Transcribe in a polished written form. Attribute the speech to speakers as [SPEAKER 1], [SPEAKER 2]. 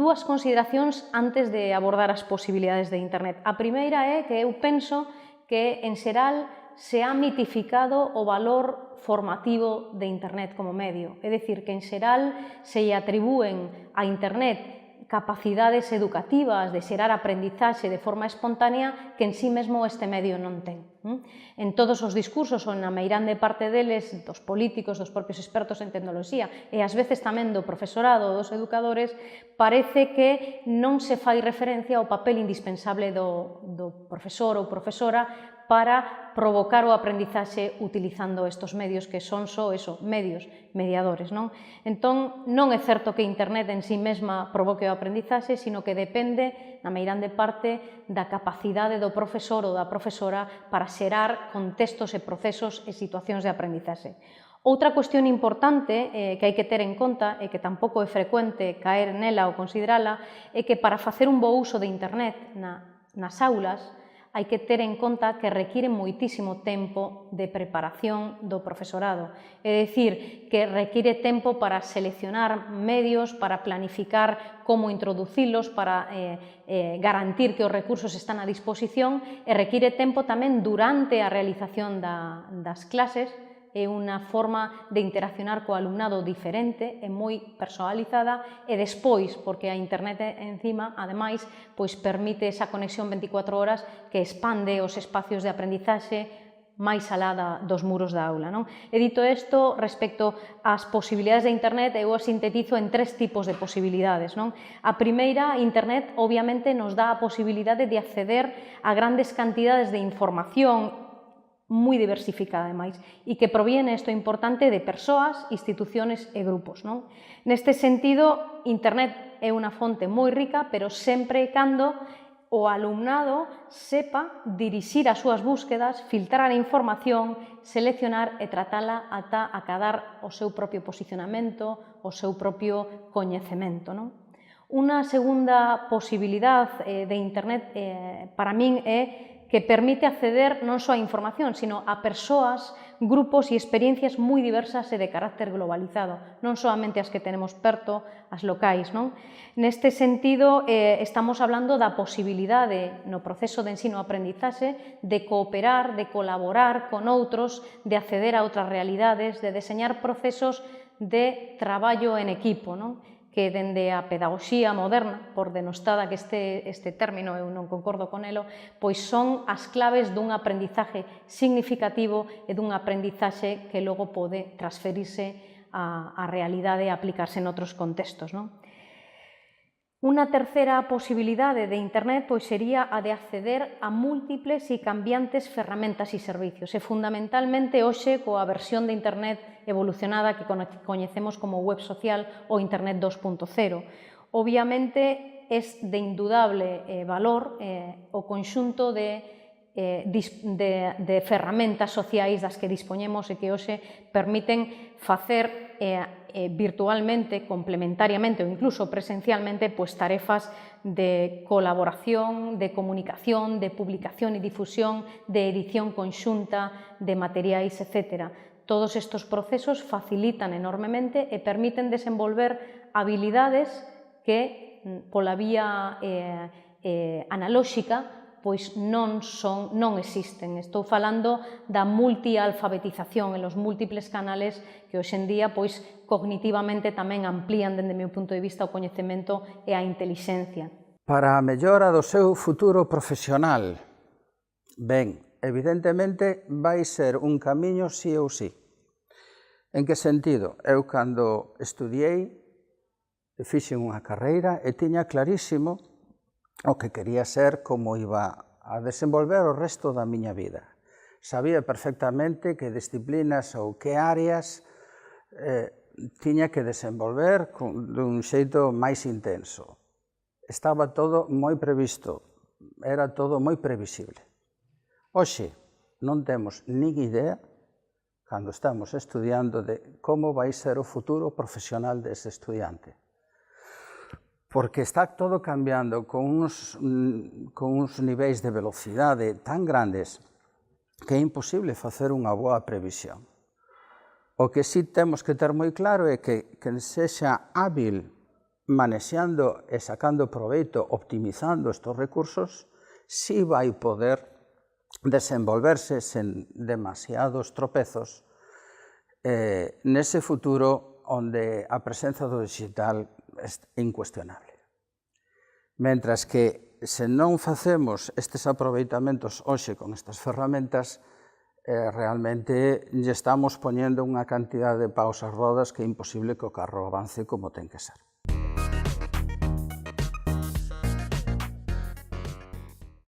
[SPEAKER 1] dúas consideracións antes de abordar as posibilidades de Internet. A primeira é que eu penso que, en xeral, se ha mitificado o valor formativo de Internet como medio. É dicir, que, en xeral, se lle atribúen a Internet capacidades educativas de xerar aprendizaxe de forma espontánea que en sí mesmo este medio non ten. En todos os discursos, ou na meirande parte deles, dos políticos, dos propios expertos en tecnoloxía e ás veces tamén do profesorado ou dos educadores, parece que non se fai referencia ao papel indispensable do profesor ou profesora para provocar o aprendizaxe utilizando estos medios que son só eso, medios, mediadores, non? Entón, non é certo que Internet en sí mesma provoque o aprendizaxe, sino que depende, na meirande parte, da capacidade do profesor ou da profesora para xerar contextos e procesos e situacións de aprendizaxe. Outra cuestión importante que hai que ter en conta e que tampouco é frecuente caer nela ou considerala é que para facer un bo uso de Internet nas aulas hai que ter en conta que require moitísimo tempo de preparación do profesorado. É dicir, que require tempo para seleccionar medios, para planificar como introducilos, para garantir que os recursos están a disposición e require tempo tamén durante a realización das clases. É unha forma de interaccionar co alumnado diferente e moi personalizada e despois, porque a Internet encima, ademais, pois permite esa conexión 24 horas que expande os espacios de aprendizaxe máis alá dos muros da aula. E dito isto, respecto ás posibilidades de Internet, eu as sintetizo en tres tipos de posibilidades. A primeira, Internet, obviamente, nos dá a posibilidade de acceder a grandes cantidades de información moi diversificada, ademais, e que proviene, isto é importante, de persoas, instituciones e grupos. Neste sentido, Internet é unha fonte moi rica, pero sempre e cando o alumnado sepa dirixir as súas búsquedas, filtrar a información, seleccionar e tratala ata acadar o seu propio posicionamento, o seu propio coñecemento. Unha segunda posibilidad de Internet para min é que permite acceder non só a información, sino a persoas, grupos e experiencias moi diversas e de carácter globalizado, non solamente as que tenemos perto, as locais. Neste sentido, estamos hablando da posibilidade no proceso de ensino-aprendizaxe de cooperar, de colaborar con outros, de acceder a outras realidades, de deseñar procesos de traballo en equipo, que dende a pedagogía moderna, por denostada que este término, eu non concordo con elo, pois son as claves dun aprendizaje significativo e dun aprendizaxe que logo pode transferirse á realidade e aplicarse en outros contextos. Unha terceira posibilidade de Internet sería a de acceder a múltiples e cambiantes ferramentas e servicios, e fundamentalmente hoxe coa versión de Internet evolucionada que coñecemos como web social ou Internet 2.0. Obviamente, é de indudable valor o conxunto de ferramentas sociais das que dispoñemos e que hoxe permiten facer virtualmente, complementariamente ou incluso presencialmente, tarefas de colaboración, de comunicación, de publicación e difusión, de edición conxunta de materiais, etc. Todos estes procesos facilitan enormemente e permiten desenvolver habilidades que, pola vía analóxica, non existen. Estou falando da multialfabetización e los múltiples canales que hoxe en día cognitivamente tamén amplían, dende o meu punto de vista, o coñecemento e a intelixencia.
[SPEAKER 2] Para a mellora do seu futuro profesional, ben, evidentemente vai ser un camiño sí ou sí. En que sentido? Eu, cando estudiei, fixen unha carreira e tiña clarísimo o que quería ser, como iba a desenvolver o resto da miña vida. Sabía perfectamente que disciplinas ou que áreas tiña que desenvolver dun xeito máis intenso. Estaba todo moi previsto, era todo moi previsible. Hoxe non temos nin idea, cando estamos estudiando, de como vai ser o futuro profesional dese estudiante. Porque está todo cambiando con uns niveis de velocidade tan grandes que é imposible facer unha boa previsión. O que sí temos que ter moi claro é que quen sexa hábil manexando e sacando proveito, optimizando estes recursos, sí vai poder desenvolverse sen demasiados tropezos nese futuro onde a presenza do digital é incuestionable. Mentras que, se non facemos estes aproveitamentos hoxe con estas ferramentas, realmente lle estamos poñendo unha cantidad de paus ás rodas que é imposible que o carro avance como ten que ser.